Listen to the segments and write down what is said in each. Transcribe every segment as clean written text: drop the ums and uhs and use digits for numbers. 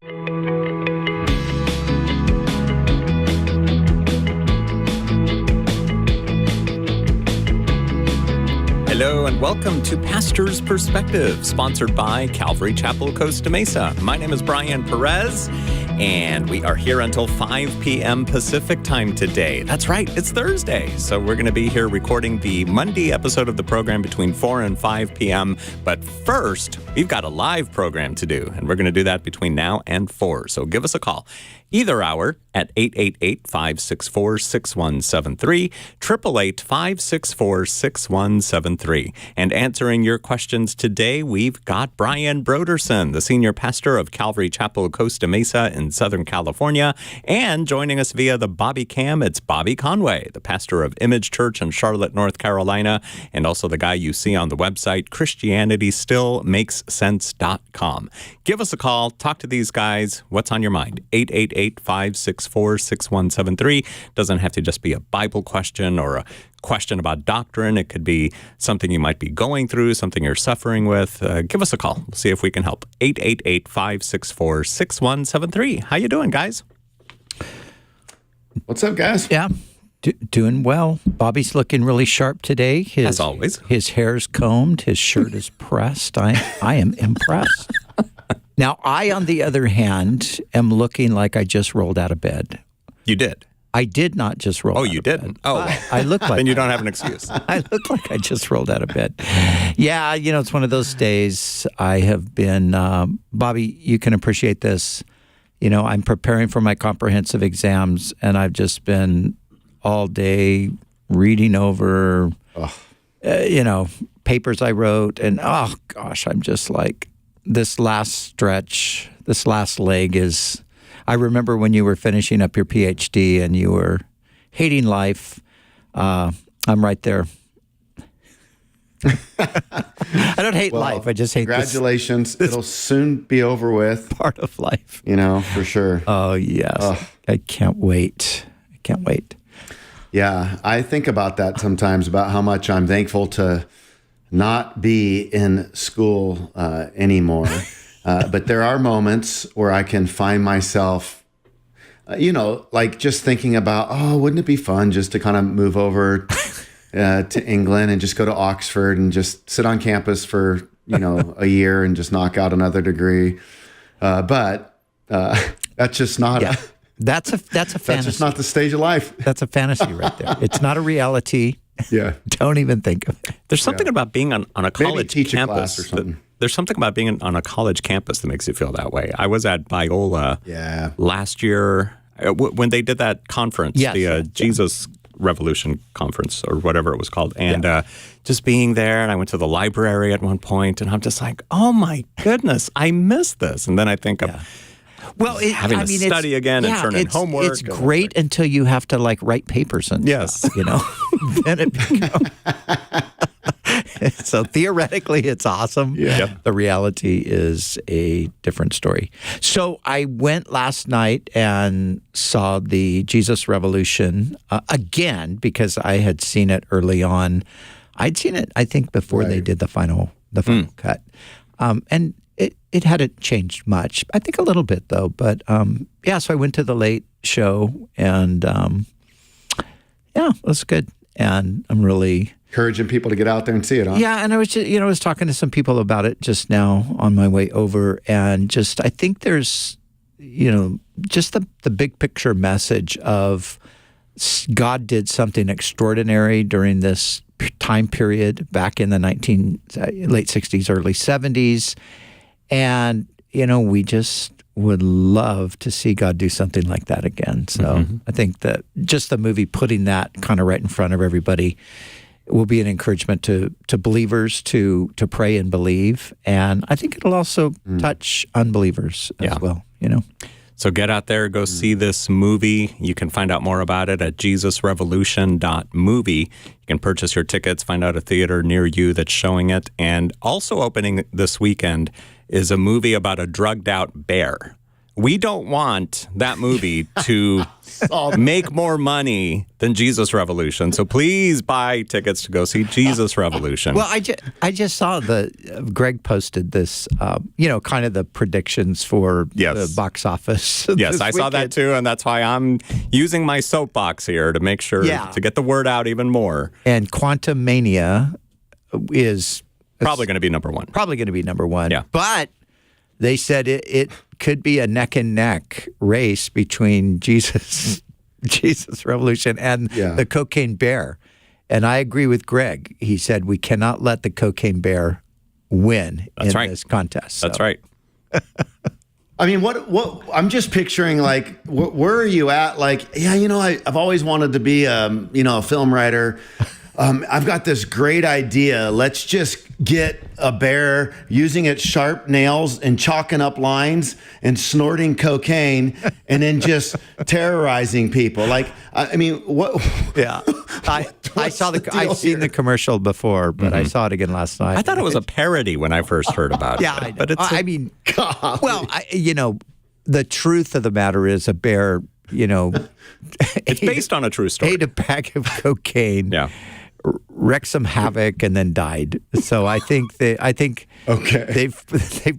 Hello and welcome to Pastor's Perspective, sponsored by Calvary Chapel, Costa Mesa. My name is Brian Perez, and we are here until 5 p.m. Pacific time today. That's right, it's Thursday, so we're going to be here recording the Monday episode of the program between 4 and 5 p.m. But first, we've got a live program to do, and we're going to do that between now and 4. So give us a call, either hour at 888-564-6173, 888-564-6173. And answering your questions today, we've got Brian Broderson, the senior pastor of Calvary Chapel, Costa Mesa in Southern California. And joining us via the Bobby Cam, it's Bobby Conway, the pastor of Image Church in Charlotte, North Carolina, and also the guy you see on the website, ChristianityStillMakesSense.com. Give us a call. Talk to these guys. What's on your mind? 888-564-6173. Doesn't have to just be a Bible question or a question about doctrine. It could be something you might be going through, something you're suffering with. Give us a call. We'll see if we can help. 888-564-6173. How you doing, guys? What's up, guys? Yeah, doing well. Bobby's looking really sharp today. As always. His hair's combed. His shirt is pressed. I am impressed. Now, I, on the other hand, am looking like I just rolled out of bed. You did? I did not just roll out of bed. Oh, you didn't? Oh. I look like Then you don't have an excuse. I look like I just rolled out of bed. Yeah, it's one of those days I have been, Bobby, you can appreciate this. I'm preparing for my comprehensive exams, and I've just been all day reading over, papers I wrote. And, oh, gosh, I'm just like, this last stretch, this last leg is... I remember when you were finishing up your PhD and you were hating life. I'm right there. I don't hate life. I just hate congratulations. It'll soon be over with. Part of life. For sure. Oh, yes. I can't wait. Yeah, I think about that sometimes, about how much I'm thankful to not be in school anymore. But there are moments where I can find myself, like just thinking about, wouldn't it be fun just to kind of move over to England and just go to Oxford and just sit on campus for, a year and just knock out another degree. But that's just not That's a fantasy. That's just not the stage of life. That's a fantasy right there. It's not a reality. Yeah. Don't even think of it. There's something about being on a college teach campus. A class or something. There's something about being on a college campus that makes you feel that way. I was at Biola last year when they did that conference, the Jesus Revolution conference or whatever it was called. And just being there, and I went to the library at one point, and I'm just like, oh my goodness, I missed this. And then I think of having to study again and turn in homework. It's great until you have to write papers and stuff, Then it becomes... So theoretically, it's awesome. Yeah. The reality is a different story. So I went last night and saw the Jesus Revolution again because I had seen it early on. I'd seen it, I think, before they did the final cut. And it hadn't changed much. I think a little bit, though. But, so I went to the late show, and, it was good. And I'm really... encouraging people to get out there and see it, huh? Yeah, and I was just, I was talking to some people about it just now on my way over, and I think there's, just the big picture message of God did something extraordinary during this time period back in the late 60s, early 70s, and, we just would love to see God do something like that again. So I think that just the movie putting that kind of right in front of everybody will be an encouragement to believers to pray and believe. And I think it'll also touch unbelievers as well, So get out there, go see this movie. You can find out more about it at jesusrevolution.movie. You can purchase your tickets, find out a theater near you that's showing it. And also opening this weekend is a movie about a drugged out bear. we don't want that movie to make more money than Jesus Revolution. So please buy tickets to go see Jesus Revolution. Well, I just saw Greg posted this, kind of the predictions for the box office. Yes, I saw that too, and that's why I'm using my soapbox here to make sure to get the word out even more. And Quantum Mania is probably going to be number one. Yeah. But they said it could be a neck and neck race between Jesus Revolution and the Cocaine Bear. And I agree with Greg. He said we cannot let the Cocaine Bear win this contest. So. That's right. I mean, what I'm just picturing, like, where are you at? Like, I've always wanted to be, a film writer. I've got this great idea. Let's just get a bear using its sharp nails and chalking up lines and snorting cocaine and then just terrorizing people. Like, I mean, what? Yeah. I've seen the commercial before, but I saw it again last night. I thought it was a parody when I first heard about it. Yeah, but it's the truth of the matter is a bear, it's based on a true story. Ate a bag of cocaine. Yeah. Wrecked some havoc and then died. So I think they've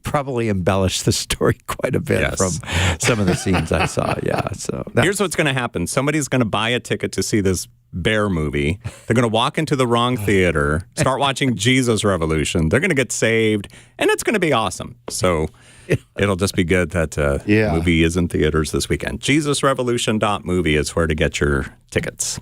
probably embellished the story quite a bit from some of the scenes I saw. Yeah. So here's what's going to happen: somebody's going to buy a ticket to see this bear movie. They're going to walk into the wrong theater, start watching Jesus Revolution. They're going to get saved, and it's going to be awesome. So it'll just be good that movie is in theaters this weekend. JesusRevolution.movie is where to get your tickets.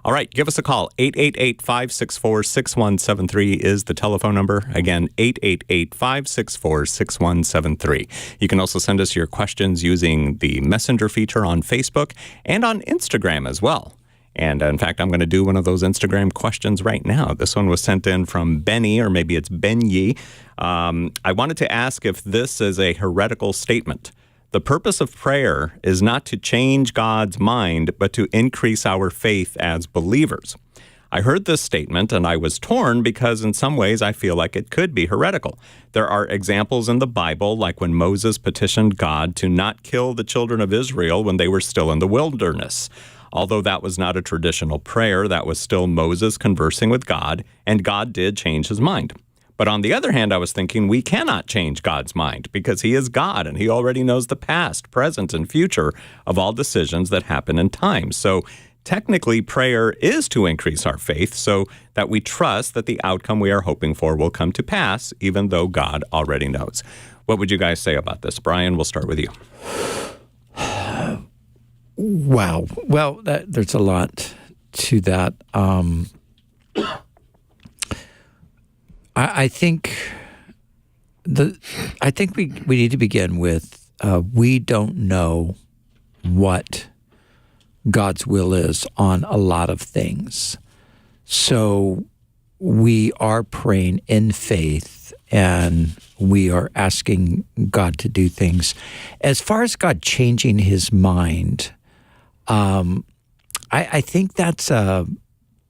All right, give us a call. 888-564-6173 is the telephone number. Again, 888-564-6173. You can also send us your questions using the Messenger feature on Facebook and on Instagram as well. And in fact, I'm going to do one of those Instagram questions right now. This one was sent in from Benny, or maybe it's Benyi. I wanted to ask if this is a heretical statement. The purpose of prayer is not to change God's mind, but to increase our faith as believers. I heard this statement and I was torn because in some ways I feel like it could be heretical. There are examples in the Bible, like when Moses petitioned God to not kill the children of Israel when they were still in the wilderness. Although that was not a traditional prayer, that was still Moses conversing with God, and God did change his mind. But on the other hand, I was thinking we cannot change God's mind because he is God and he already knows the past, present, and future of all decisions that happen in time. So technically, prayer is to increase our faith so that we trust that the outcome we are hoping for will come to pass, even though God already knows. What would you guys say about this? Brian, we'll start with you. Wow. Well, there's a lot to that. I think we need to begin with we don't know what God's will is on a lot of things. So we are praying in faith and we are asking God to do things. As far as God changing his mind, I think that's a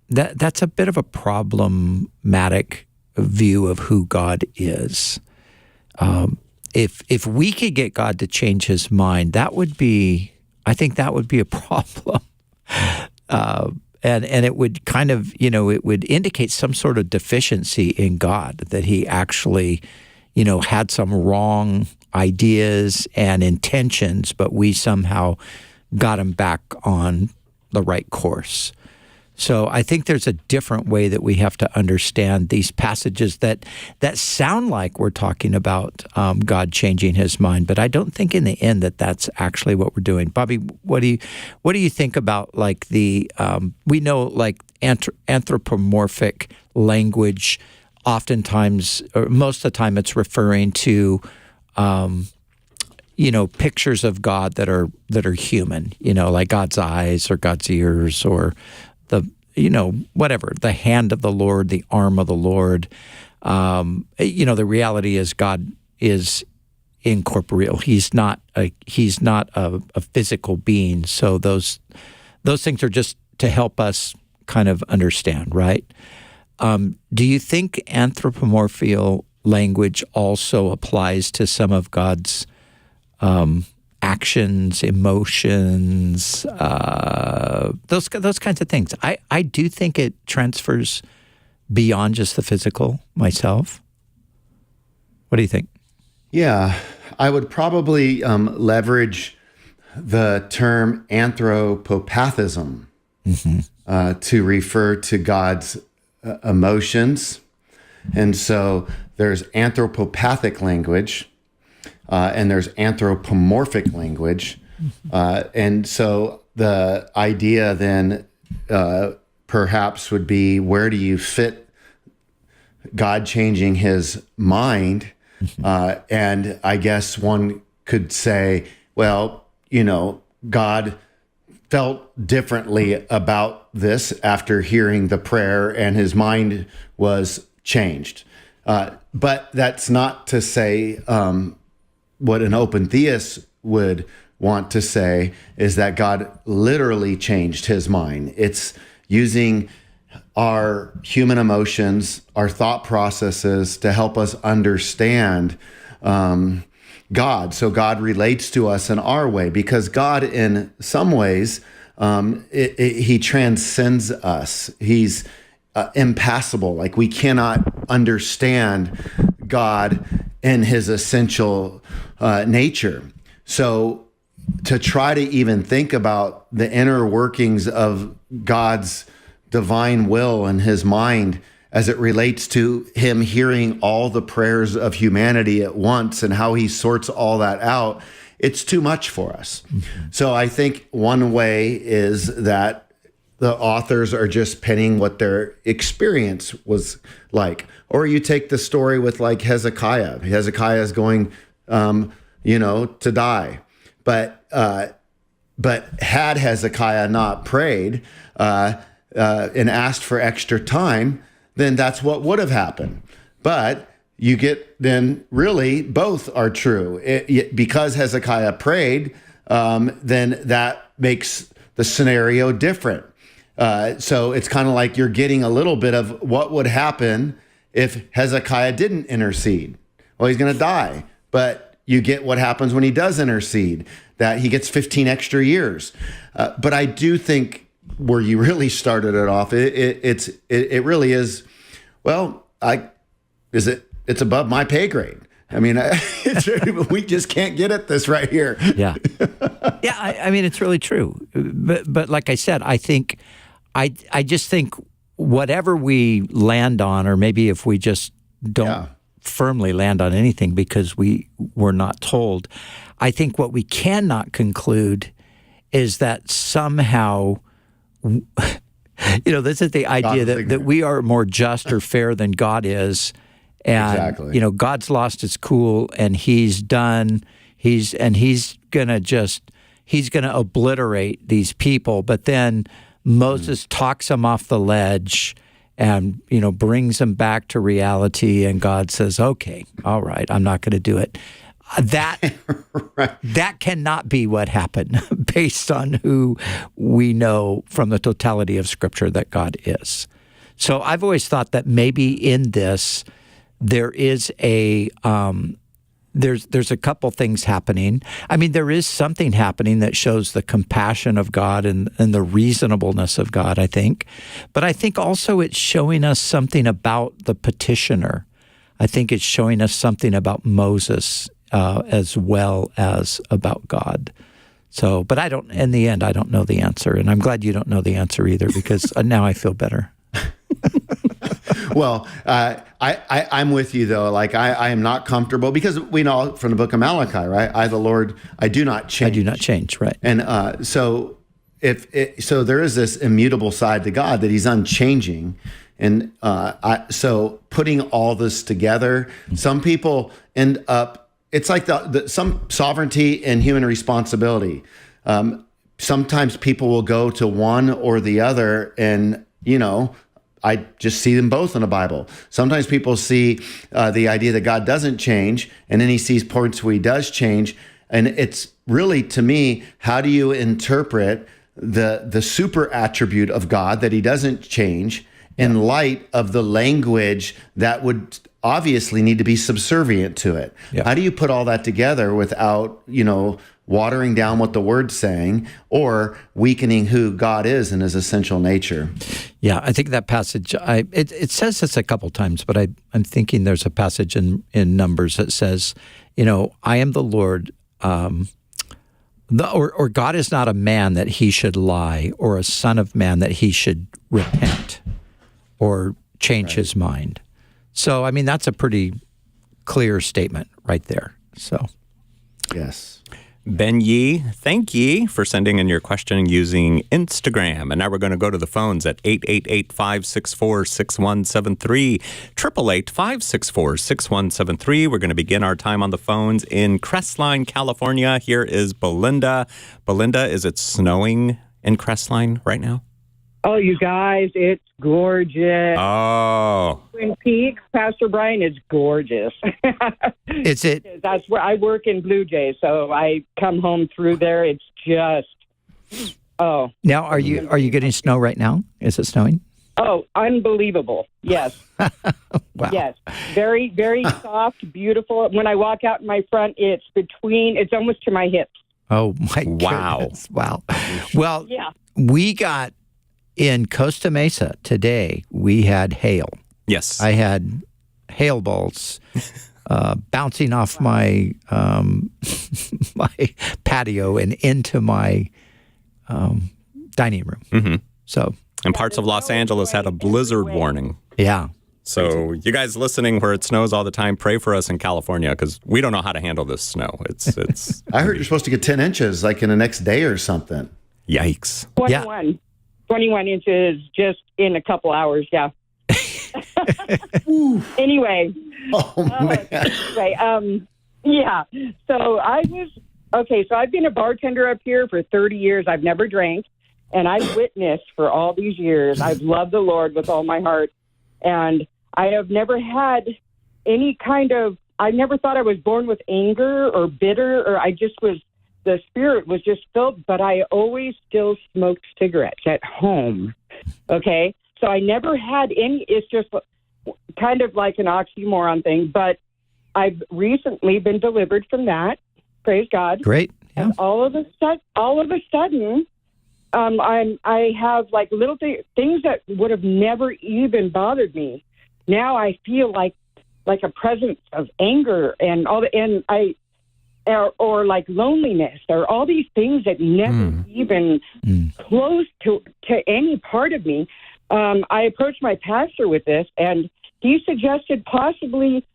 bit of a problematic view of who God is. If we could get God to change his mind, I think that would be a problem. And it would kind of, it would indicate some sort of deficiency in God, that he actually, had some wrong ideas and intentions, but we somehow got him back on the right course. So I think there's a different way that we have to understand these passages that sound like we're talking about God changing his mind, but I don't think in the end that's actually what we're doing. Bobby, what do you think about like the we know like anthropomorphic language? Oftentimes, or most of the time, it's referring to pictures of God that are human. Like God's eyes or God's ears or whatever, the hand of the Lord, the arm of the Lord. The reality is God is incorporeal. He's not a physical being. So those things are just to help us kind of understand, right? Do you think anthropomorphical language also applies to some of God's actions, emotions, those kinds of things. I do think it transfers beyond just the physical myself. What do you think? Yeah, I would probably leverage the term anthropopathism to refer to God's emotions. And so there's anthropopathic language, and there's anthropomorphic language. And so the idea then perhaps would be, where do you fit God changing his mind? And I guess one could say, well, God felt differently about this after hearing the prayer, and his mind was changed. But that's not to say what an open theist would want to say is that God literally changed his mind. It's using our human emotions, our thought processes to help us understand God. So God relates to us in our way, because God, in some ways, he transcends us. He's impassible. Like, we cannot understand God in his essential nature. So to try to even think about the inner workings of God's divine will and his mind as it relates to him hearing all the prayers of humanity at once and how he sorts all that out, it's too much for us. So I think one way is that the authors are just penning what their experience was like. Or you take the story with like Hezekiah. Hezekiah is going, to die. But had Hezekiah not prayed and asked for extra time, then that's what would have happened. But you get then really both are true. Because Hezekiah prayed, then that makes the scenario different. So it's kind of like you're getting a little bit of what would happen if Hezekiah didn't intercede. Well, he's going to die. But you get what happens when he does intercede, that he gets 15 extra years. But I do think where you really started it off, it really is, well, it's above my pay grade. I mean, we just can't get at this right here. Yeah. Yeah, I mean, it's really true. But like I said, I think, I just think whatever we land on, or maybe if we just don't firmly land on anything because we were not told, I think what we cannot conclude is that somehow, this is the idea that we are more just or fair than God is. And, exactly. God's lost his cool and he's done. He's going to obliterate these people. But then Moses talks them off the ledge and, brings them back to reality. And God says, okay, all right, I'm not going to do it. That right. That cannot be what happened based on who we know from the totality of Scripture that God is. So I've always thought that maybe in this there is there's a couple things happening. I mean, there is something happening that shows the compassion of God and the reasonableness of God, I think. But I think also it's showing us something about the petitioner. I think it's showing us something about Moses as well as about God. So, but in the end, I don't know the answer. And I'm glad you don't know the answer either, because now I feel better. Well, I'm with you, though. Like, I am not comfortable, because we know from the book of Malachi, right? I, the Lord, I do not change. I do not change, right. And so there is this immutable side to God, that he's unchanging. And so putting all this together, some people end up, it's like some sovereignty and human responsibility. Sometimes people will go to one or the other, and, I just see them both in the Bible. Sometimes people see the idea that God doesn't change, and then he sees points where he does change. And it's really, to me, how do you interpret the super attribute of God, that he doesn't change, in light of the language that would obviously need to be subservient to it? Yeah. How do you put all that together without, watering down what the word's saying or weakening who God is in his essential nature. Yeah, I think that passage, it says this a couple times, but I'm thinking there's a passage in Numbers that says, I am the Lord, or God is not a man that he should lie, or a son of man that he should repent or change his mind. So, that's a pretty clear statement right there. So, yes. Ben Yee, thank ye for sending in your question using Instagram. And now we're going to go to the phones at 888-564-6173, 888-564-6173. We're going to begin our time on the phones in Crestline, California. Here is Belinda. Belinda, is it snowing in Crestline right now? Oh, you guys, it's gorgeous. Oh. Twin Peaks, Pastor Brian, it's gorgeous. is it? That's where I work in Blue Jay, so I come home through there. It's just, oh. Now, are you getting snow right now? Is it snowing? Oh, unbelievable. Yes. Wow. Yes. Very, very soft, beautiful. When I walk out in my front, it's almost to my hips. Oh, my Wow. goodness. Wow. Well, Yeah. we got, in Costa Mesa today, we had hail. Yes. I had hail balls bouncing off my my patio and into my dining room. Mm-hmm. So, And parts of Los Angeles had a blizzard warning. yeah. So you guys listening where it snows all the time, pray for us in California because we don't know how to handle this snow. It's. I heard you're supposed to get 10 inches like in the next day or something. Yikes. 21 inches just in a couple hours, yeah. Anyway. Oh, man. Yeah. So I've been a bartender up here for 30 years. I've never drank, and I've witnessed for all these years. I've loved the Lord with all my heart, and I have never had any I never thought I was born with anger or bitter, or the spirit was just filled, but I always still smoked cigarettes at home. Okay? So I never had any, it's just kind of like an oxymoron thing, but I've recently been delivered from that. Praise God. Great. Yeah. And all of a sudden, I have like little things that would have never even bothered me. Now I feel like a presence of anger and or like loneliness, or all these things that never even close to any part of me. I approached my pastor with this, and he suggested possibly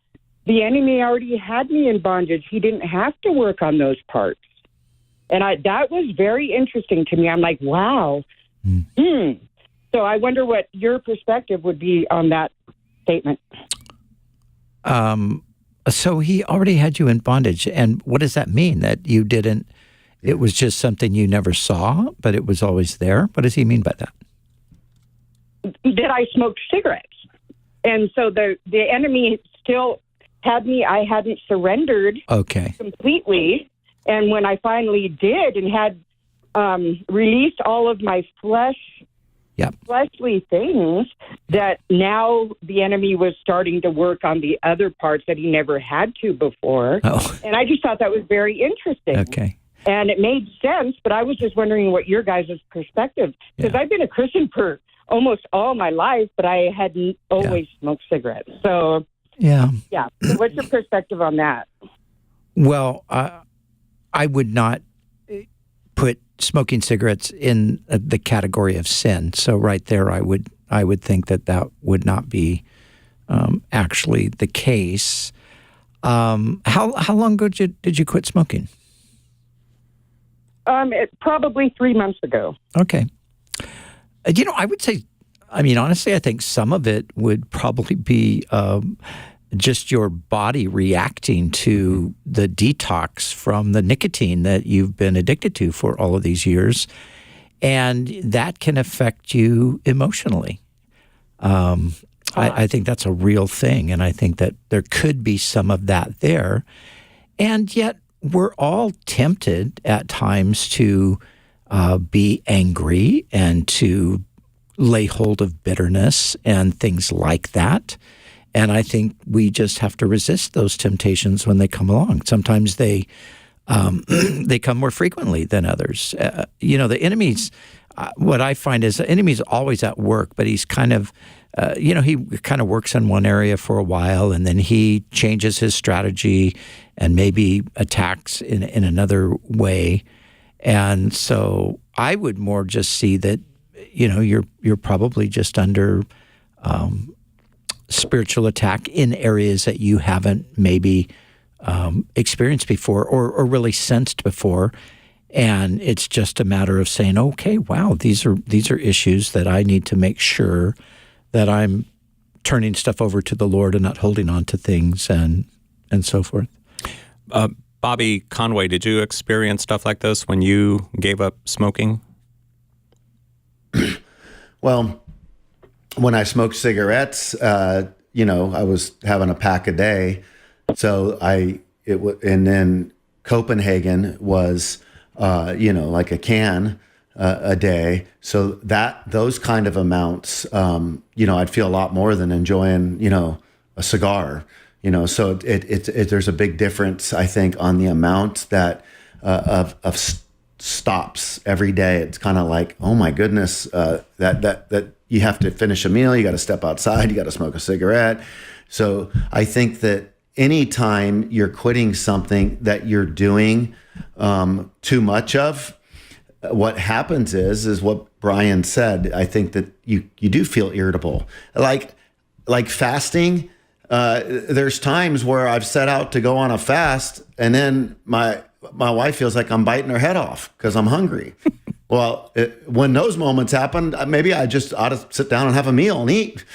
the enemy already had me in bondage. He didn't have to work on those parts. And that was very interesting to me. I'm like, wow. So I wonder what your perspective would be on that statement. So he already had you in bondage. And what does that mean? That you didn't, it was just something you never saw, but it was always there? What does he mean by that? That I smoked cigarettes. And so the enemy still had me. I hadn't surrendered completely. And when I finally did and had released all of my fleshly things, that now the enemy was starting to work on the other parts that he never had to before. Oh. And I just thought that was very interesting. Okay. And it made sense, but I was just wondering what your guys' perspective, because I've been a Christian for almost all my life, but I hadn't always smoked cigarettes. So, So what's your perspective on that? Well, I would not put smoking cigarettes in the category of sin. So right there, I would think that would not be actually the case. How long ago did you quit smoking? Probably 3 months ago. Okay. I would say, honestly, I think some of it would probably be just your body reacting to the detox from the nicotine that you've been addicted to for all of these years. And that can affect you emotionally. I think that's a real thing. And I think that there could be some of that there. And yet we're all tempted at times to be angry and to lay hold of bitterness and things like that. And I think we just have to resist those temptations when they come along. Sometimes they they come more frequently than others. The enemy's, what I find is the enemy's always at work, but he's kind of, he kind of works in one area for a while, and then he changes his strategy and maybe attacks in another way. And so I would more just see that, you're probably just under spiritual attack in areas that you haven't maybe experienced before or really sensed before. And it's just a matter of saying, okay, wow, these are issues that I need to make sure that I'm turning stuff over to the Lord and not holding on to things and so forth. Bobby Conway, did you experience stuff like this when you gave up smoking? Well, when I smoked cigarettes, I was having a pack a day. So and then Copenhagen was, like a can a day. So those kind of amounts, I'd feel a lot more than enjoying, a cigar. So there's a big difference, I think, on the amount that of stops every day. It's kind of like, oh my goodness, that you have to finish a meal, you got to step outside, you got to smoke a cigarette. So I think that anytime you're quitting something that you're doing too much of, what happens is what Brian said. I think that you do feel irritable, like fasting. There's times where I've set out to go on a fast, and then my wife feels like I'm biting her head off because I'm hungry. Well, when those moments happen, maybe I just ought to sit down and have a meal and eat,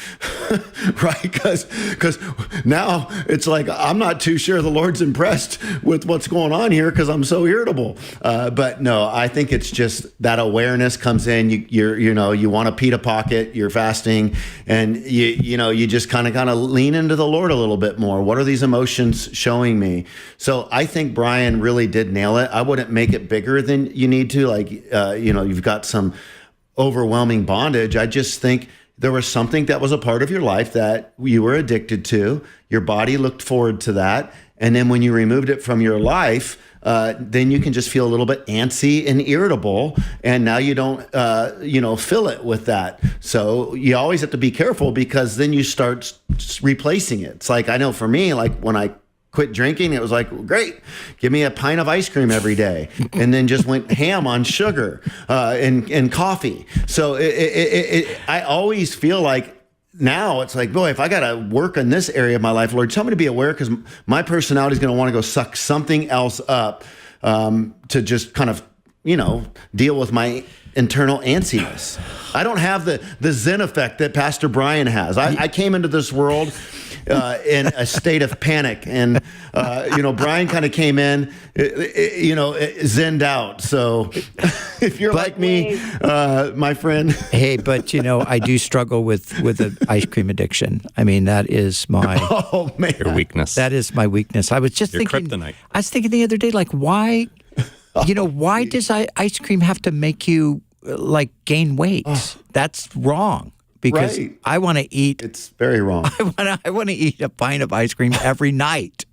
right? Because now it's like I'm not too sure the Lord's impressed with what's going on here because I'm so irritable. But no, I think it's just that awareness comes in. You want a pita pocket, you're fasting, and you just kind of lean into the Lord a little bit more. What are these emotions showing me? So I think Brian really did nail it. I wouldn't make it bigger than you need to, you've got some overwhelming bondage. I just think there was something that was a part of your life that you were addicted to. Your body looked forward to that. And then when you removed it from your life, then you can just feel a little bit antsy and irritable. And now you don't, fill it with that. So you always have to be careful because then you start replacing it. It's like, I know for me, like when I quit drinking, it was like, well, great, give me a pint of ice cream every day, and then just went ham on sugar and coffee. So I always feel like now it's like, boy, if I got to work in this area of my life, Lord, tell me to be aware because my personality is going to want to go suck something else up to just kind of, deal with my internal antsiness. I don't have the Zen effect that Pastor Brian has. I came into this world in a state of panic. And, Brian kind of came in, zenned out. So if you're like me, my friend. Hey, but, I do struggle with an ice cream addiction. I mean, that is my... Oh, man. Your weakness. That is my weakness. I was just Your thinking... kryptonite. I was thinking the other day, like, why... why does ice cream have to make you, gain weight? That's wrong. Because right. I want to eat. It's very wrong. I want to eat a pint of ice cream every night,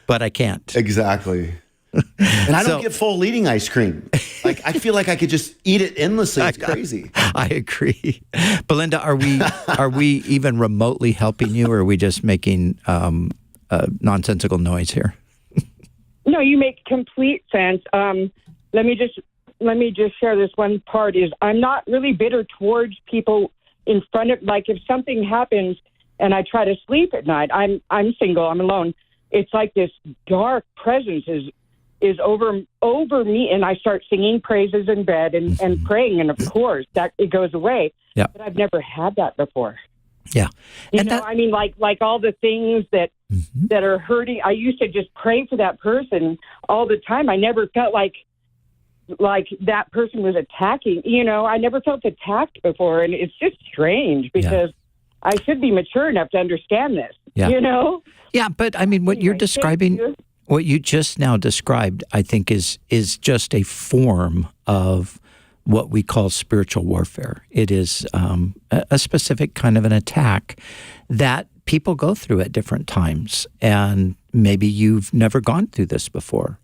but I can't. Exactly. And I don't get full eating ice cream. Like I feel like I could just eat it endlessly. It's crazy. I agree. Belinda, are we even remotely helping you, or are we just making nonsensical noise here? No, you make complete sense. Let me just share this one part. Is I'm not really bitter towards people in front of, like, if something happens and I try to sleep at night, I'm single, I'm alone. It's like this dark presence is over me, and I start singing praises in bed and praying, and of course that it goes away. Yeah. But I've never had that before. Yeah. I mean, like all the things that are hurting. I used to just pray for that person all the time. I never felt like that person was attacking. I never felt attacked before, and it's just strange because I should be mature enough to understand this. Yeah. Yeah, but I mean, what you're describing, what you just now described, I think is just a form of what we call spiritual warfare. It is a specific kind of an attack that people go through at different times, and maybe you've never gone through this before,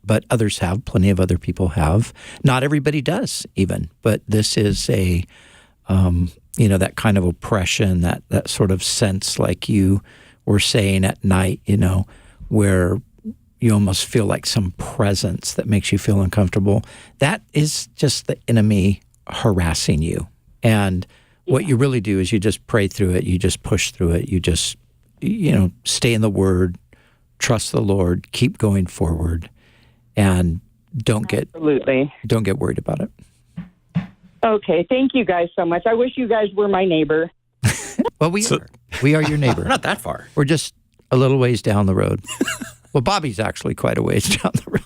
but others have. Plenty of other people have. Not everybody does, even. But this is a, that kind of oppression, that sort of sense, like you were saying at night, where you almost feel like some presence that makes you feel uncomfortable. That is just the enemy harassing you. And what you really do is you just pray through it. You just push through it. You just, stay in the Word, trust the Lord, keep going forward, and don't get worried about it. Okay. Thank you guys so much. I wish you guys were my neighbor. Well, we are your neighbor. We're not that far. We're just a little ways down the road. Well, Bobby's actually quite a ways down the road.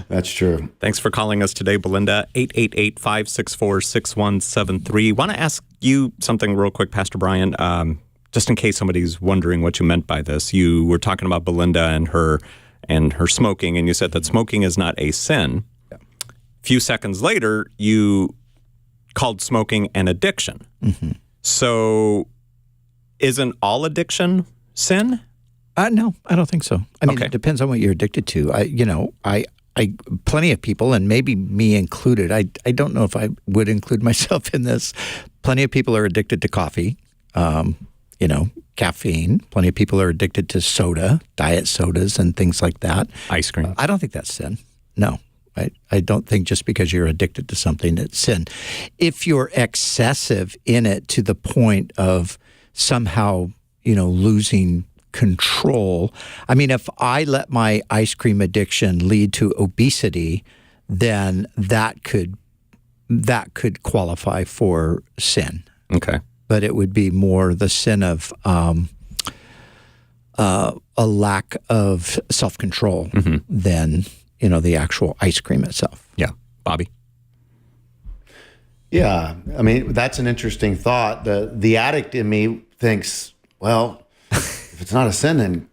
That's true. Thanks for calling us today, Belinda. 888-564-6173. Want to ask you something real quick, Pastor Brian, just in case somebody's wondering what you meant by this. You were talking about Belinda and her smoking, and you said that smoking is not a sin. Yeah. A few seconds later, you called smoking an addiction. Mm-hmm. So isn't all addiction sin? No, I don't think so. I mean, It depends on what you're addicted to. I plenty of people, and maybe me included, I don't know if I would include myself in this. Plenty of people are addicted to coffee, caffeine. Plenty of people are addicted to soda, diet sodas and things like that. Ice cream. I don't think that's sin. No. I don't think just because you're addicted to something, it's sin. If you're excessive in it to the point of somehow, losing control. I mean, if I let my ice cream addiction lead to obesity, then that could qualify for sin. Okay. But it would be more the sin of a lack of self-control than, the actual ice cream itself. Yeah. Bobby? Yeah. I mean, that's an interesting thought. The addict in me thinks, well, if it's not a sin, then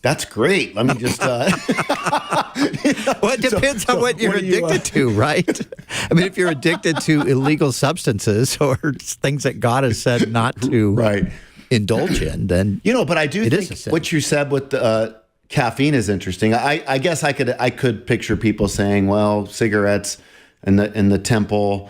that's great. Let me just... Well, it depends on what you're addicted to, right? I mean, if you're addicted to illegal substances or things that God has said not to indulge in, then but I do think what you said with caffeine is interesting. I guess I could picture people saying, well, cigarettes in the temple...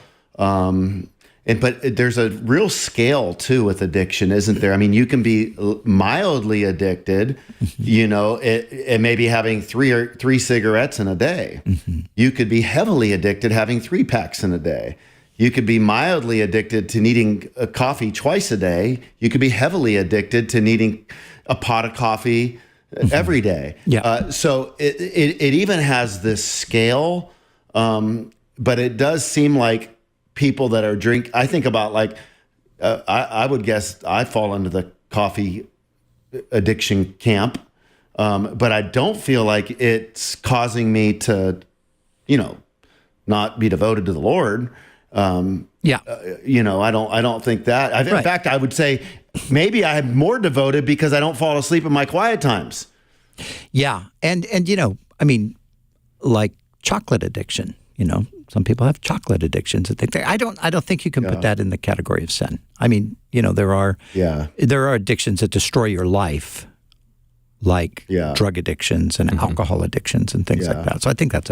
but there's a real scale too with addiction, isn't there? I mean, you can be mildly addicted, and maybe having three cigarettes in a day. Mm-hmm. You could be heavily addicted having 3 packs in a day. You could be mildly addicted to needing a coffee twice a day. You could be heavily addicted to needing a pot of coffee every day. Yeah. So it even has this scale, but it does seem like people that are I think about I would guess I fall into the coffee addiction camp, but I don't feel like it's causing me to, not be devoted to the Lord. I don't think that. In fact, I would say maybe I'm more devoted because I don't fall asleep in my quiet times. Yeah, and I mean, like chocolate addiction. Some people have chocolate addictions and things. I don't think you can put that in the category of sin. I mean, there are addictions that destroy your life, like drug addictions and alcohol addictions and things like that. So I think that's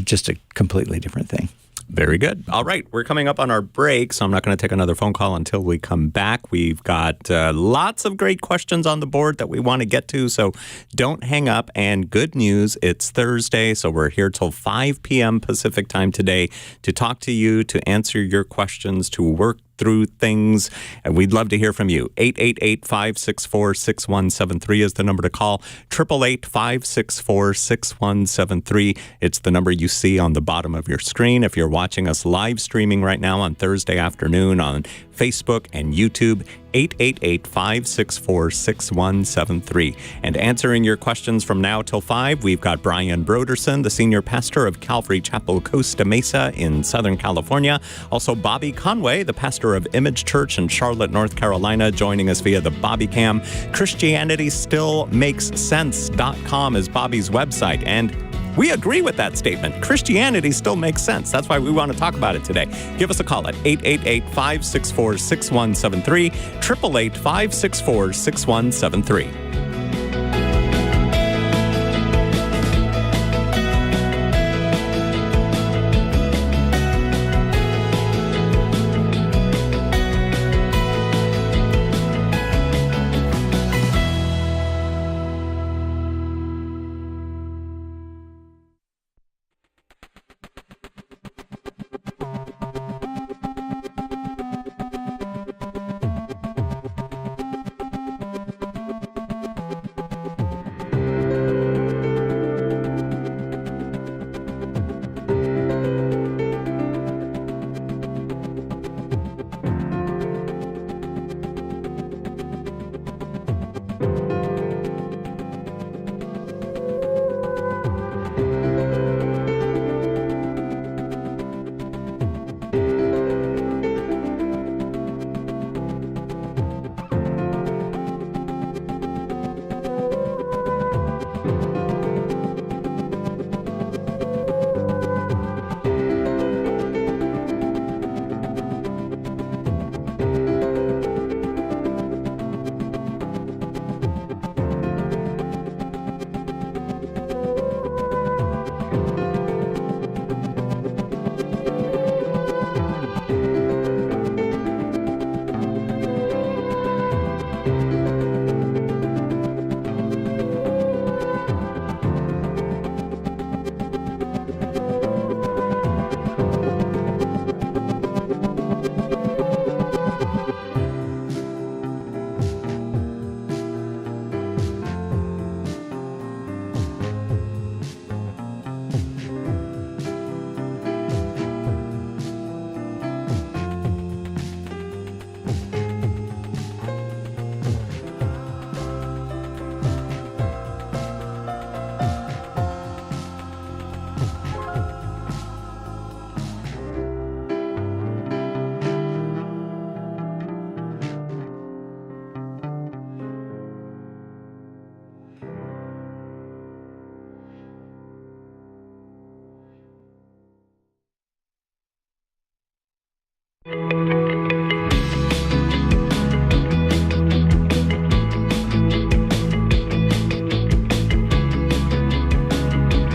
just a completely different thing. Very good. All right. We're coming up on our break, so I'm not going to take another phone call until we come back. We've got lots of great questions on the board that we want to get to, so don't hang up. And good news, it's Thursday, so we're here till 5 p.m. Pacific time today to talk to you, to answer your questions, to work through things, and we'd love to hear from you. 888-564-6173 is the number to call. 888-564-6173. It's the number you see on the bottom of your screen if you're watching us live streaming right now on Thursday afternoon on Facebook and YouTube. 888-564-6173. And answering your questions from now till 5, we've got Brian Broderson, the senior pastor of Calvary Chapel, Costa Mesa in Southern California. Also, Bobby Conway, the pastor of Image Church in Charlotte, North Carolina, joining us via the Bobby Cam. ChristianityStillMakesSense.com is Bobby's website. And We agree with that statement. Christianity still makes sense. That's why we want to talk about it today. Give us a call at 888-564-6173, 888-564-6173.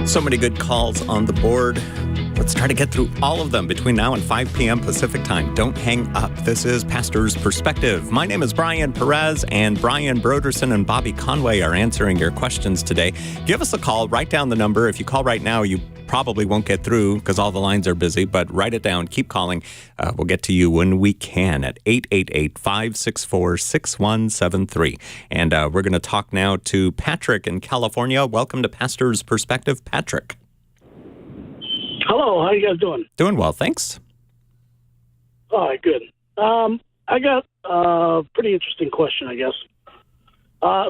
So many good calls on the board. Let's try to get through all of them between now and 5 p.m. Pacific time. Don't hang up. This is Pastor's Perspective. My name is Brian Perez, and Brian Broderson and Bobby Conway are answering your questions today. Give us a call. Write down the number. If you call right now, you probably won't get through because all the lines are busy, but write it down. Keep calling. We'll get to you when we can at 888-564-6173. And we're going to talk now to Patrick in California. Welcome to Pastor's Perspective, Patrick. Hello, how you guys doing? Doing well, thanks. All right, good. I got a pretty interesting question, I guess.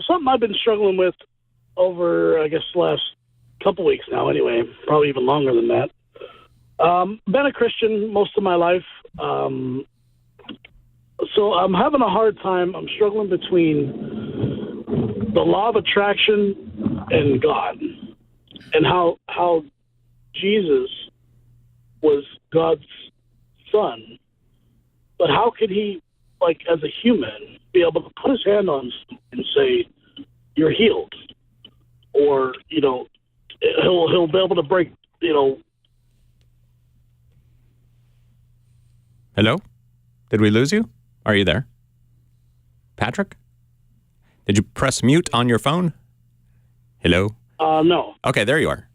Something I've been struggling with over, I guess, the last couple weeks now anyway, probably even longer than that. Been a Christian most of my life, so I'm having a hard time. I'm struggling between the law of attraction and God, and how Jesus was God's son, but how could he, like, as a human, be able to put his hand on someone and say, "You're healed," or he'll be able to break, Hello? Did we lose you? Are you there? Patrick? Did you press mute on your phone? Hello? No. Okay, there you are.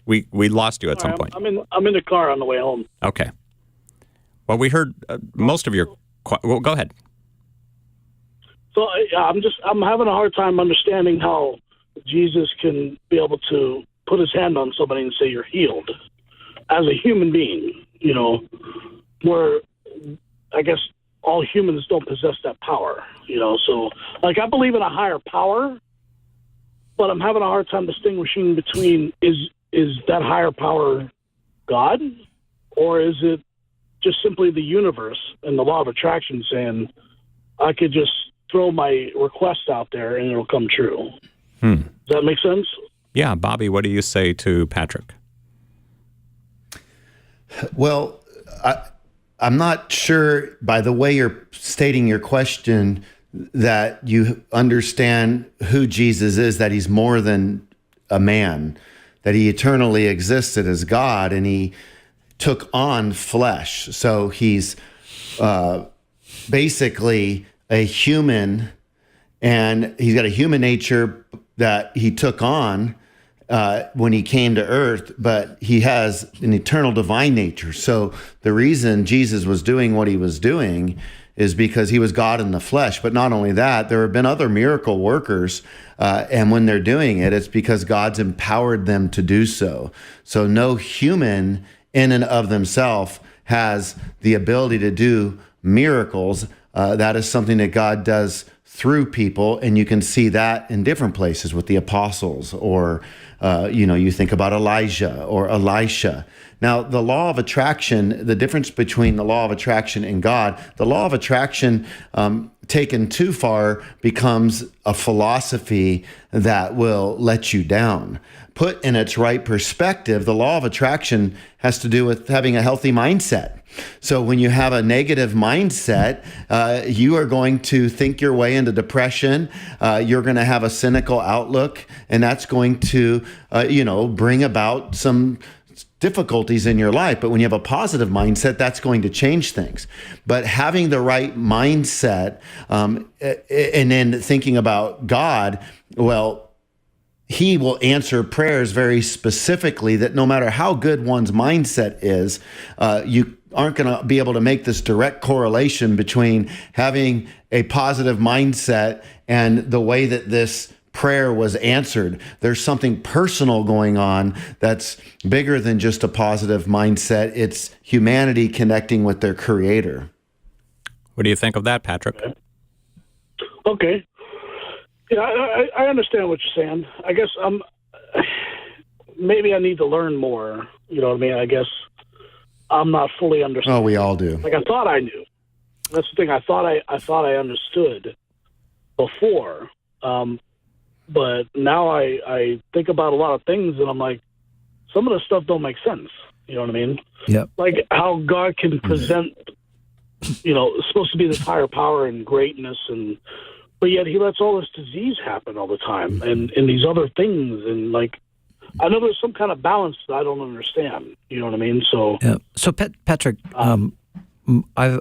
We lost you at some point. I'm in the car on the way home. Okay. Well, we heard most of your... Well, go ahead. So I'm having a hard time understanding how Jesus can be able to put his hand on somebody and say, "You're healed," as a human being, where I guess all humans don't possess that power, So, like, I believe in a higher power, but I'm having a hard time distinguishing between is that higher power God, or is it just simply the universe and the law of attraction saying I could just throw my request out there and it'll come true? Does that make sense? Yeah, Bobby, what do you say to Patrick? Well, I'm not sure by the way you're stating your question that you understand who Jesus is, that he's more than a man, that he eternally existed as God and he took on flesh. So he's basically a human, and he's got a human nature that he took on when he came to earth, but he has an eternal divine nature. So the reason Jesus was doing what he was doing is because he was God in the flesh. But not only that, there have been other miracle workers, and when they're doing it, it's because God's empowered them to do so. So no human in and of themselves has the ability to do miracles. That is something that God does through people, and you can see that in different places with the apostles, or you think about Elijah or Elisha. Now, the law of attraction, the difference between the law of attraction and God, the law of attraction taken too far becomes a philosophy that will let you down. Put in its right perspective, the law of attraction has to do with having a healthy mindset. So when you have a negative mindset, you are going to think your way into depression. You're going to have a cynical outlook, and that's going to, bring about some difficulties in your life. But when you have a positive mindset, that's going to change things. But having the right mindset, and then thinking about God, well, he will answer prayers very specifically, that no matter how good one's mindset is, you aren't going to be able to make this direct correlation between having a positive mindset and the way that this prayer was answered. There's something personal going on that's bigger than just a positive mindset. It's humanity connecting with their Creator. What do you think of that, Patrick? Okay. Yeah, I understand what you're saying. I guess maybe I need to learn more. You know what I mean? I guess I'm not fully understanding. Oh, we all do. Like I thought I knew. That's the thing. I thought I understood before, but now I think about a lot of things, and I'm like, some of the stuff don't make sense. You know what I mean? Yep. Like how God can present, it's supposed to be this higher power and greatness, but yet he lets all this disease happen all the time, and these other things, and like, I know there's some kind of balance that I don't understand. You know what I mean? So, yeah. So Patrick, I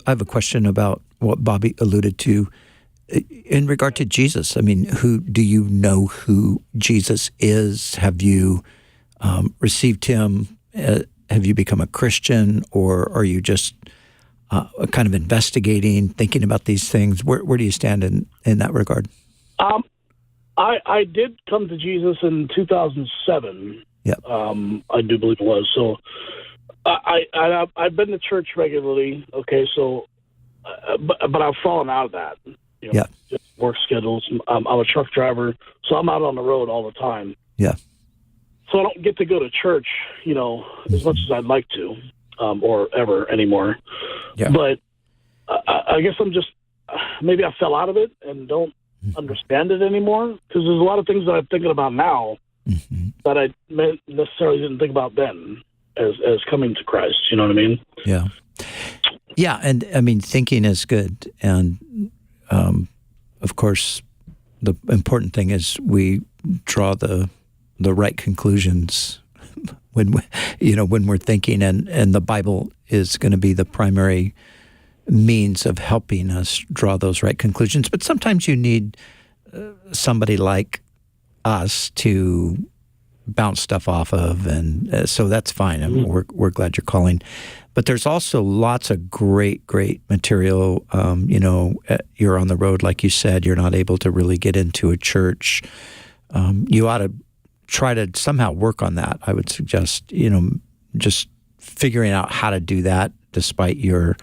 have a question about what Bobby alluded to in regard to Jesus. I mean, do you know who Jesus is? Have you received him? Have you become a Christian, or are you just kind of investigating, thinking about these things? Where do you stand in that regard? I did come to Jesus in 2007. Yep. I do believe it was. So I've been to church regularly. Okay. So, but I've fallen out of that. Yeah. Just work schedules. I'm a truck driver, so I'm out on the road all the time. Yeah. So I don't get to go to church, as much as I'd like to, or ever anymore. Yeah. But I guess maybe I fell out of it and don't understand it anymore, because there's a lot of things that I'm thinking about now that I necessarily didn't think about then as coming to Christ. You know what I mean? Yeah. Yeah, and I mean, thinking is good, and of course, the important thing is we draw the right conclusions when we're thinking, and the Bible is going to be the primary means of helping us draw those right conclusions. But sometimes you need somebody like us to bounce stuff off of, and so that's fine. I mean, we're glad you're calling. But there's also lots of great material. You're on the road, like you said. You're not able to really get into a church. You ought to try to somehow work on that. I would suggest, just figuring out how to do that despite your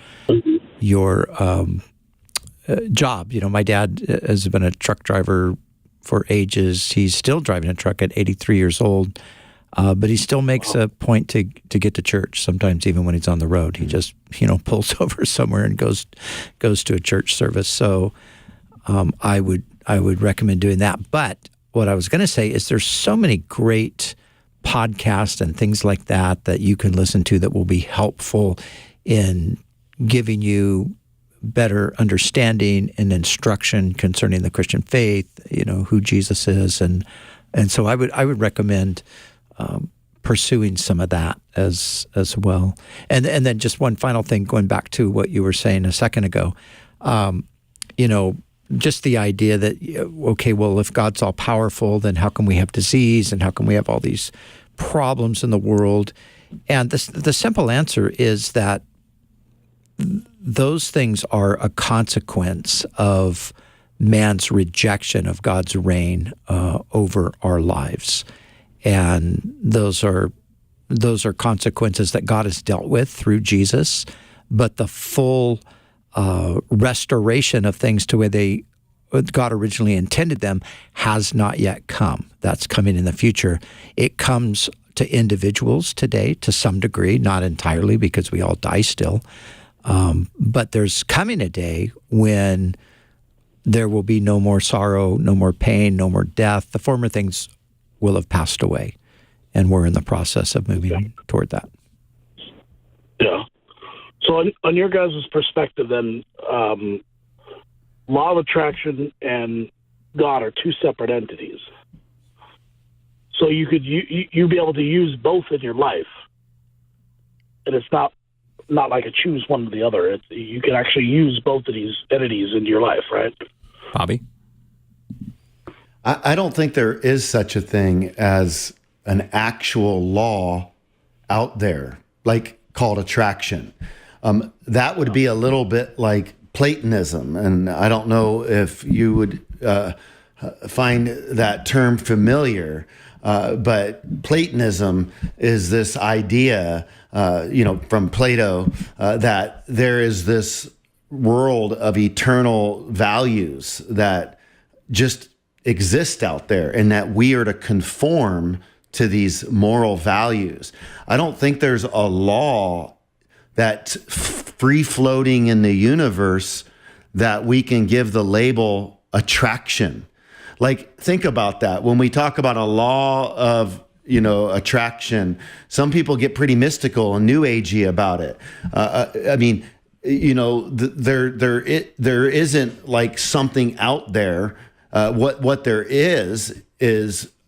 job. My dad has been a truck driver for ages. He's still driving a truck at 83 years old, but he still makes a point to get to church. Sometimes even when he's on the road, he just pulls over somewhere and goes to a church service. So I would recommend doing that. But what I was going to say is there's so many great podcasts and things like that you can listen to that will be helpful in giving you better understanding and instruction concerning the Christian faith, who Jesus is. And so I would recommend pursuing some of that as well. And then just one final thing, going back to what you were saying a second ago, just the idea that, okay, well, if God's all powerful, then how can we have disease and how can we have all these problems in the world? And the simple answer is that those things are a consequence of man's rejection of God's reign over our lives. And those are consequences that God has dealt with through Jesus, but the full restoration of things to where God originally intended them has not yet come. That's coming in the future. It comes to individuals today to some degree, not entirely because we all die still. But there's coming a day when there will be no more sorrow, no more pain, no more death. The former things will have passed away, and we're in the process of moving toward that. Yeah. So on your guys' perspective, then, law of attraction and God are two separate entities. So you could you be able to use both in your life, and it's not like a choose one or the other. You can actually use both of these entities in your life, right? Bobby? I don't think there is such a thing as an actual law out there, like called attraction. That would be a little bit like Platonism, and I don't know if you would find that term familiar, but Platonism is this idea, from Plato, that there is this world of eternal values that just exist out there, and that we are to conform to these moral values. I don't think there's a law that's free-floating in the universe that we can give the label attraction. Like, think about that. When we talk about a law of, attraction, some people get pretty mystical and new agey about it. There isn't like something out there. What there is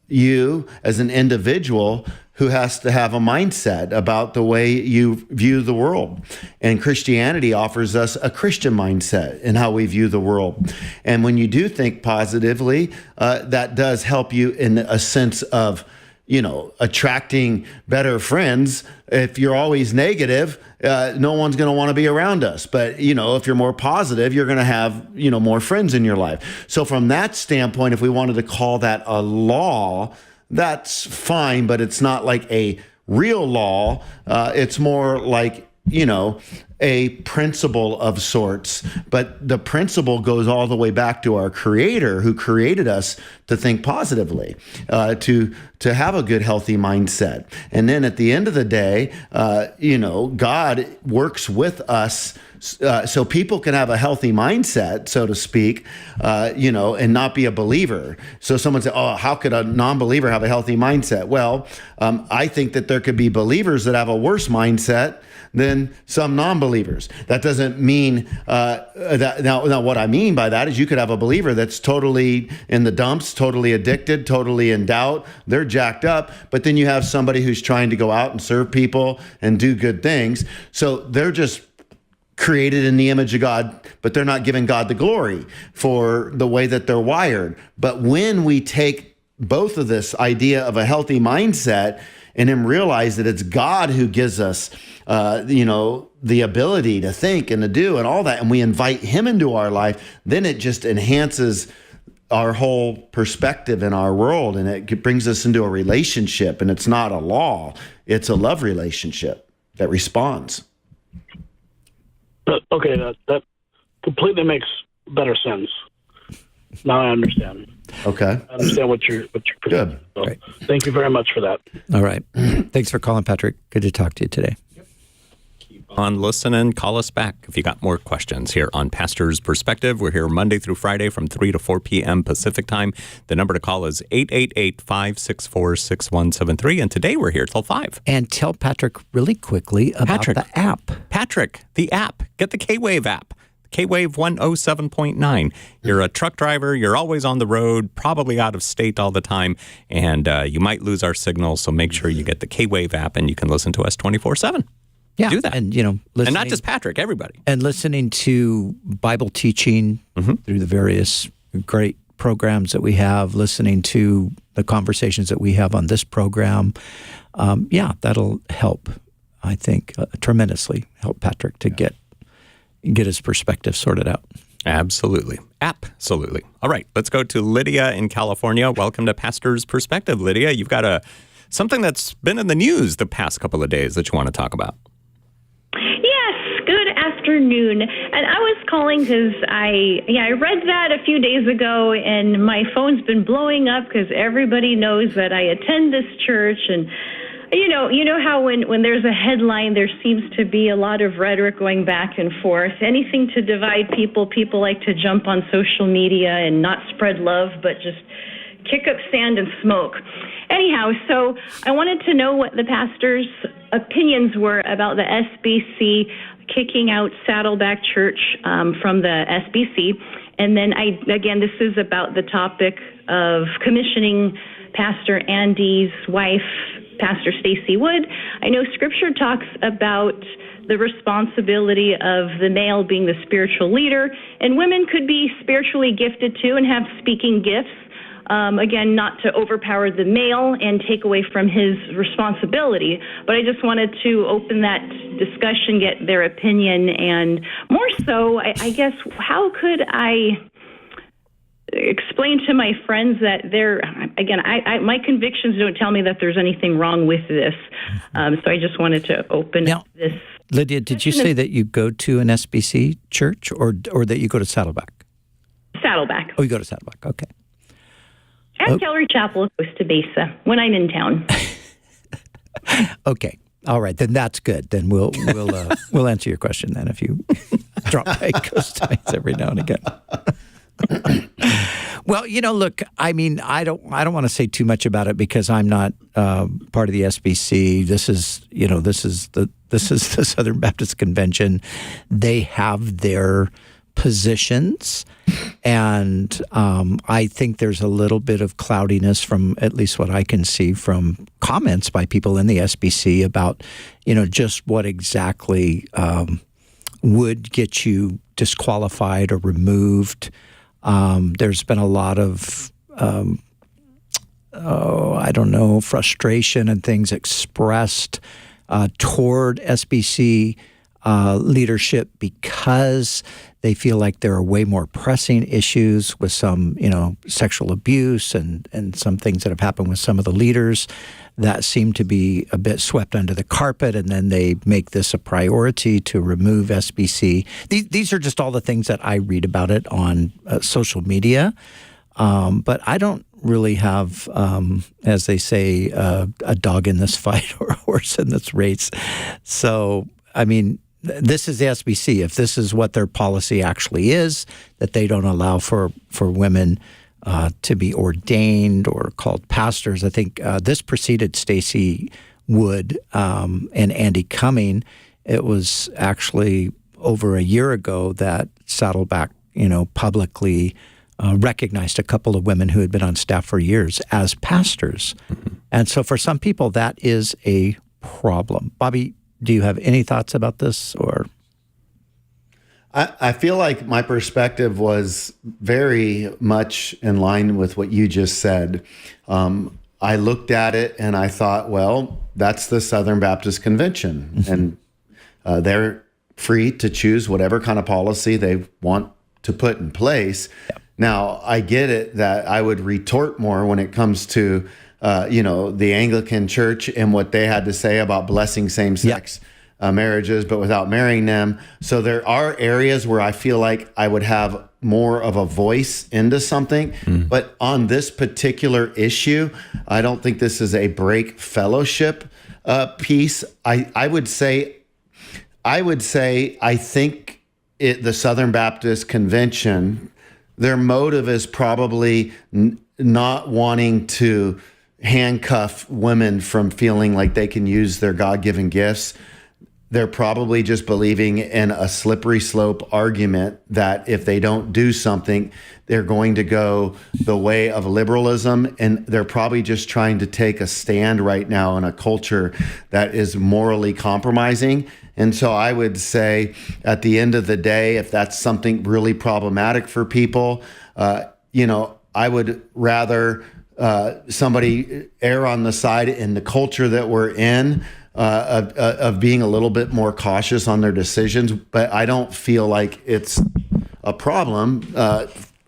you as an individual who has to have a mindset about the way you view the world. And Christianity offers us a Christian mindset in how we view the world. And when you do think positively, that does help you in a sense of, attracting better friends. If you're always negative, no one's going to want to be around us. But, if you're more positive, you're going to have, more friends in your life. So from that standpoint, if we wanted to call that a law, that's fine, but it's not like a real law. It's more like, a principle of sorts. But the principle goes all the way back to our Creator, who created us to think positively, to have a good, healthy mindset. And then at the end of the day, God works with us so people can have a healthy mindset, so to speak, and not be a believer. So someone said, oh, how could a non-believer have a healthy mindset? Well, I think that there could be believers that have a worse mindset than some non-believers. That doesn't mean that. Now, what I mean by that is you could have a believer that's totally in the dumps, totally addicted, totally in doubt. They're jacked up. But then you have somebody who's trying to go out and serve people and do good things. So they're just created in the image of God, but they're not giving God the glory for the way that they're wired. But when we take both of this idea of a healthy mindset and then realize that it's God who gives us the ability to think and to do and all that, and we invite him into our life, then it just enhances our whole perspective in our world, and it brings us into a relationship. And it's not a law, it's a love relationship that responds. Okay, that completely makes better sense. Now I understand. Okay. I understand what you're good. So, right. Thank you very much for that. All right. Thanks for calling, Patrick. Good to talk to you today. on listening. Call us back if you got more questions here on Pastor's Perspective. We're here Monday through Friday from 3 to 4 p.m. Pacific time. The number to call is 888-564-6173. And today we're here till 5. And tell Patrick really quickly about the app. Patrick, the app. Get the K-Wave app. K-Wave 107.9. You're a truck driver. You're always on the road, probably out of state all the time, and you might lose our signal, so make sure you get the K-Wave app and you can listen to us 24/7. Yeah, do that. And, listening, and not just Patrick, everybody. And listening to Bible teaching through the various great programs that we have, listening to the conversations that we have on this program. That'll help, I think, tremendously help Patrick to get his perspective sorted out. Absolutely. Absolutely. All right, let's go to Lydia in California. Welcome to Pastor's Perspective. Lydia, you've got something that's been in the news the past couple of days that you want to talk about. Yes, good afternoon. And I was calling because I read that a few days ago, and my phone's been blowing up because everybody knows that I attend this church. And you know how when there's a headline, there seems to be a lot of rhetoric going back and forth. Anything to divide people like to jump on social media and not spread love, but just kick up sand and smoke. Anyhow, so I wanted to know what the pastor's opinions were about the SBC kicking out Saddleback Church from the SBC. And then this is about the topic of commissioning Pastor Andy's wife, Pastor Stacy Wood. I know Scripture talks about the responsibility of the male being the spiritual leader, and women could be spiritually gifted too and have speaking gifts. Again, not to overpower the male and take away from his responsibility, but I just wanted to open that discussion, get their opinion, and more so, I guess, how could I explain to my friends that my convictions don't tell me that there's anything wrong with this. So I just wanted to open this. Lydia, did you say that you go to an SBC church or that you go to Saddleback? Saddleback. Oh, you go to Saddleback. Okay. At Calvary Chapel, Costa Mesa, when I'm in town. Okay. All right. Then that's good. Then we'll answer your question then if you drop by Costa Mesa every now and again. Well, look, I mean, I don't want to say too much about it because I'm not part of the SBC. This is the Southern Baptist Convention. They have their positions, and I think there's a little bit of cloudiness from at least what I can see from comments by people in the SBC about, just what exactly would get you disqualified or removed. There's been a lot of, frustration and things expressed toward SBC leadership because they feel like there are way more pressing issues with some, sexual abuse and some things that have happened with some of the leaders that seem to be a bit swept under the carpet, and then they make this a priority to remove SBC. These are just all the things that I read about it on social media, but I don't really have, as they say, a dog in this fight or a horse in this race. So, I mean, this is the SBC. If this is what their policy actually is, that they don't allow for women to be ordained or called pastors. I think this preceded Stacy Wood and Andy Cumming. It was actually over a year ago that Saddleback, publicly recognized a couple of women who had been on staff for years as pastors. Mm-hmm. And so for some people, that is a problem. Bobby, do you have any thoughts about this or? I feel like my perspective was very much in line with what you just said. I looked at it and I thought, well, that's the Southern Baptist Convention. Mm-hmm. And they're free to choose whatever kind of policy they want to put in place. Yep. Now, I get it that I would retort more when it comes to, the Anglican Church and what they had to say about blessing same-sex marriages, but without marrying them. So there are areas where I feel like I would have more of a voice into something. Mm. But on this particular issue, I don't think this is a break fellowship piece. I would say I would say I think the Southern Baptist Convention, their motive is probably not wanting to handcuff women from feeling like they can use their God-given gifts. They're probably just believing in a slippery slope argument that if they don't do something, they're going to go the way of liberalism. And they're probably just trying to take a stand right now in a culture that is morally compromising. And so I would say at the end of the day, if that's something really problematic for people, I would rather somebody err on the side in the culture that we're in of being a little bit more cautious on their decisions. But I don't feel like it's a problem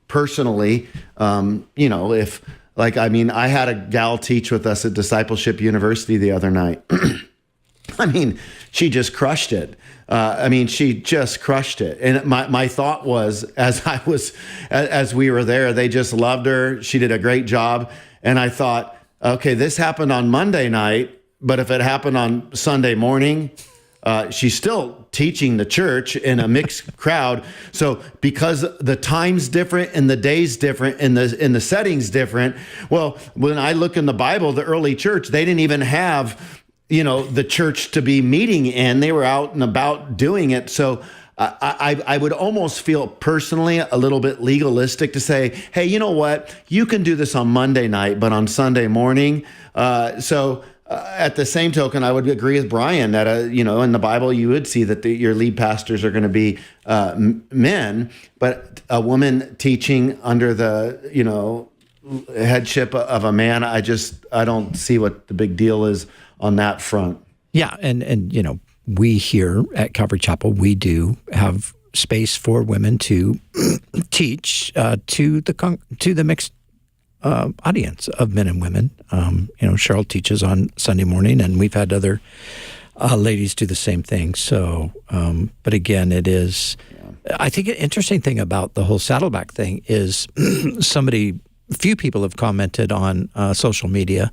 personally. If I had a gal teach with us at Discipleship University the other night. I mean, she just crushed it. She just crushed it. And my thought was, as we were there, they just loved her. She did a great job. And I thought, okay, this happened on Monday night, but if it happened on Sunday morning, she's still teaching the church in a mixed crowd. So because the time's different and the day's different and the setting's different, well, when I look in the Bible, the early church, they didn't even have the church to be meeting in. They were out and about doing it. So I would almost feel personally a little bit legalistic to say, hey, you know what? You can do this on Monday night, but on Sunday morning. At the same token, I would agree with Brian that, in the Bible, you would see that your lead pastors are going to be men, but a woman teaching under the, headship of a man, I don't see what the big deal is on that front. Yeah, and we here at Calvary Chapel, we do have space for women to teach to the mixed audience of men and women. Cheryl teaches on Sunday morning, and we've had other ladies do the same thing. So, but again, it is. I think an interesting thing about the whole Saddleback thing is few people have commented on social media.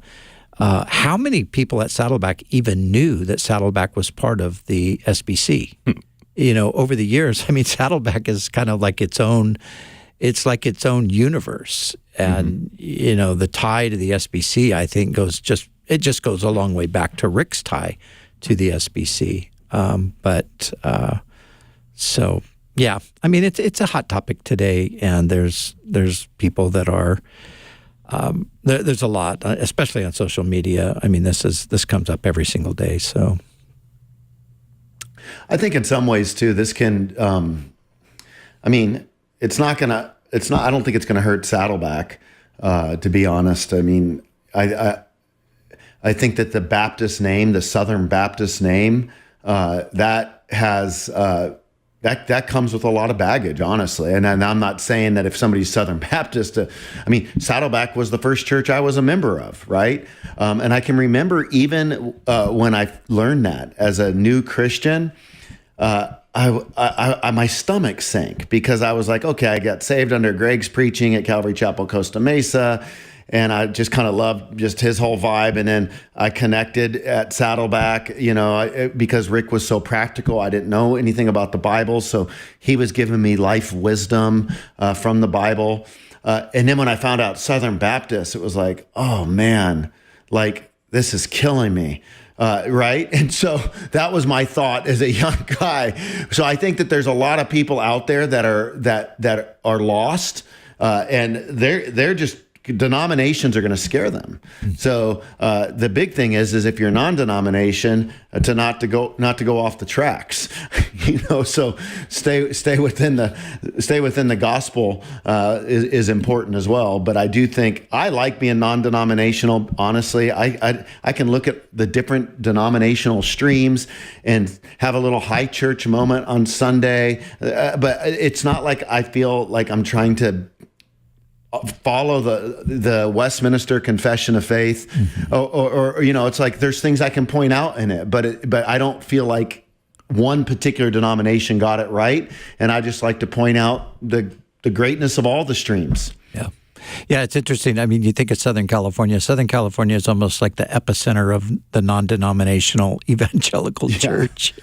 How many people at Saddleback even knew that Saddleback was part of the SBC? Over the years, Saddleback is kind of like its own universe. And, the tie to the SBC, I think, just goes a long way back to Rick's tie to the SBC. It's a hot topic today, and there's people that are, there's a lot, especially on social media. This comes up every single day. So I think in some ways too, this can, I don't think it's going to hurt Saddleback, to be honest. I think that the Baptist name, the Southern Baptist name, that has, that comes with a lot of baggage, honestly. And I'm not saying that if somebody's Southern Baptist, Saddleback was the first church I was a member of, right? And I can remember even when I learned that as a new Christian, my stomach sank because I was like, okay, I got saved under Greg's preaching at Calvary Chapel, Costa Mesa. And I just kind of loved just his whole vibe. And then I connected at Saddleback, because Rick was so practical. I didn't know anything about the Bible. So he was giving me life wisdom from the Bible. And then when I found out Southern Baptist, it was like, oh man, like this is killing me. Right. And so that was my thought as a young guy. So I think that there's a lot of people out there that are lost, and they're just, denominations are going to scare them. So the big thing is if you're non-denomination, not to go off the tracks, So stay within the gospel is important as well. But I do think I like being non-denominational. Honestly, I can look at the different denominational streams and have a little high church moment on Sunday, but it's not like I feel like I'm trying to follow the Westminster Confession of Faith, or it's like there's things I can point out in it, but I don't feel like one particular denomination got it right, and I just like to point out the greatness of all the streams. Yeah, it's interesting. You think of Southern California. Southern California is almost like the epicenter of the non-denominational evangelical church.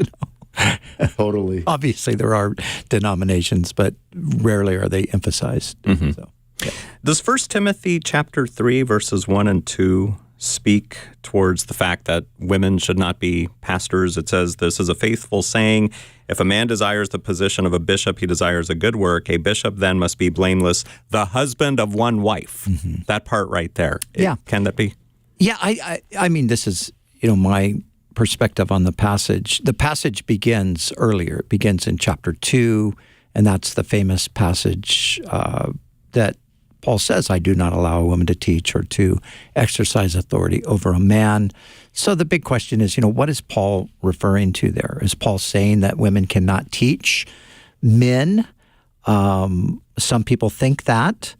Totally. Obviously, there are denominations, but rarely are they emphasized. So, yeah. Does 1 Timothy chapter 3, verses 1 and 2 speak towards the fact that women should not be pastors? It says, this is a faithful saying. If a man desires the position of a bishop, he desires a good work. A bishop then must be blameless, the husband of one wife. That part right there. Yeah. Can that be? Yeah, I mean, this is, my perspective on the passage. The passage begins earlier. It begins in chapter 2, and that's the famous passage that Paul says, I do not allow a woman to teach or to exercise authority over a man. So the big question is, what is Paul referring to there? Is Paul saying that women cannot teach men? Some people think that.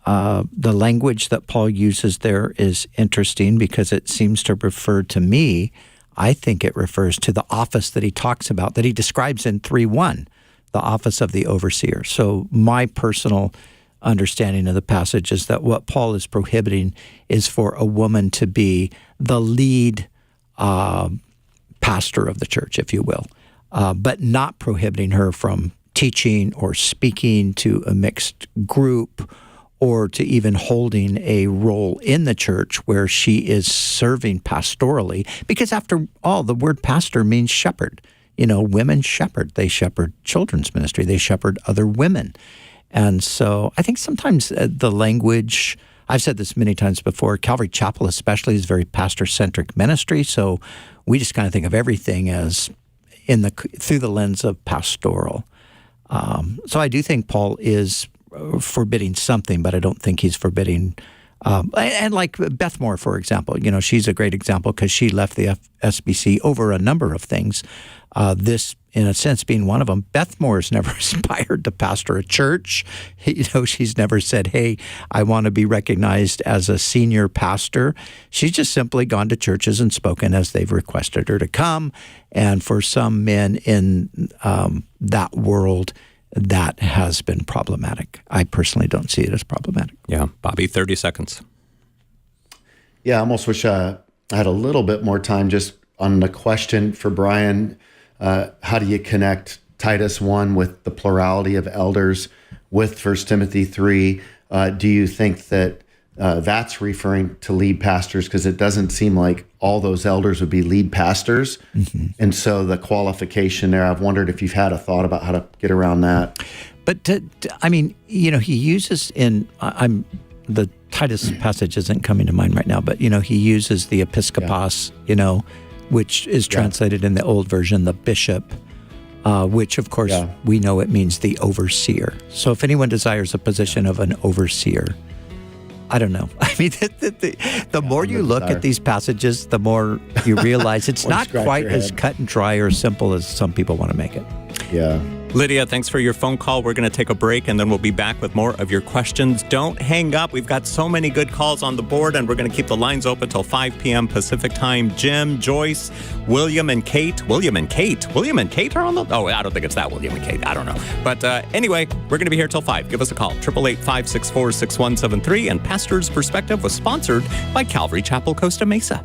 The language that Paul uses there is interesting because it seems to refer to me, I think it refers to the office that he talks about, that he describes in 3:1, the office of the overseer. So my personal understanding of the passage is that what Paul is prohibiting is for a woman to be the lead pastor of the church, if you will, but not prohibiting her from teaching or speaking to a mixed group or to even holding a role in the church where she is serving pastorally. Because after all, the word pastor means shepherd. Women shepherd. They shepherd children's ministry. They shepherd other women. And so I think sometimes the language, I've said this many times before, Calvary Chapel especially is very pastor-centric ministry, so we just kind of think of everything as through the lens of pastoral. So I do think Paul is forbidding something, but I don't think he's forbidding, and like Beth Moore, for example, she's a great example because she left the SBC over a number of things. This, in a sense, being one of them. Beth Moore's never aspired to pastor a church. She's never said, hey, I want to be recognized as a senior pastor. She's just simply gone to churches and spoken as they've requested her to come. And for some men in that world, that has been problematic. I personally don't see it as problematic. Yeah. Bobby, 30 seconds. Yeah, I almost wish I had a little bit more time just on the question for Brian. How do you connect Titus 1 with the plurality of elders with 1 Timothy 3? Do you think that that's referring to lead pastors? Because it doesn't seem like all those elders would be lead pastors. And so the qualification there, I've wondered if you've had a thought about how to get around that. But, he uses the Titus passage isn't coming to mind right now, but, he uses the episkopos, which is translated in the old version, the bishop, which, of course, we know it means the overseer. So if anyone desires a position of an overseer, I don't know. I mean, the more you look at these passages, the more you realize it's not quite as cut and dry or simple as some people want to make it. Yeah. Lydia, thanks for your phone call. We're going to take a break, and then we'll be back with more of your questions. Don't hang up. We've got so many good calls on the board, and we're going to keep the lines open till 5 p.m. Pacific time. Jim, Joyce, William and Kate. William and Kate are on the... Oh, I don't think it's that William and Kate. I don't know. But anyway, we're going to be here till 5. Give us a call. 888-564-6173. And Pastor's Perspective was sponsored by Calvary Chapel, Costa Mesa.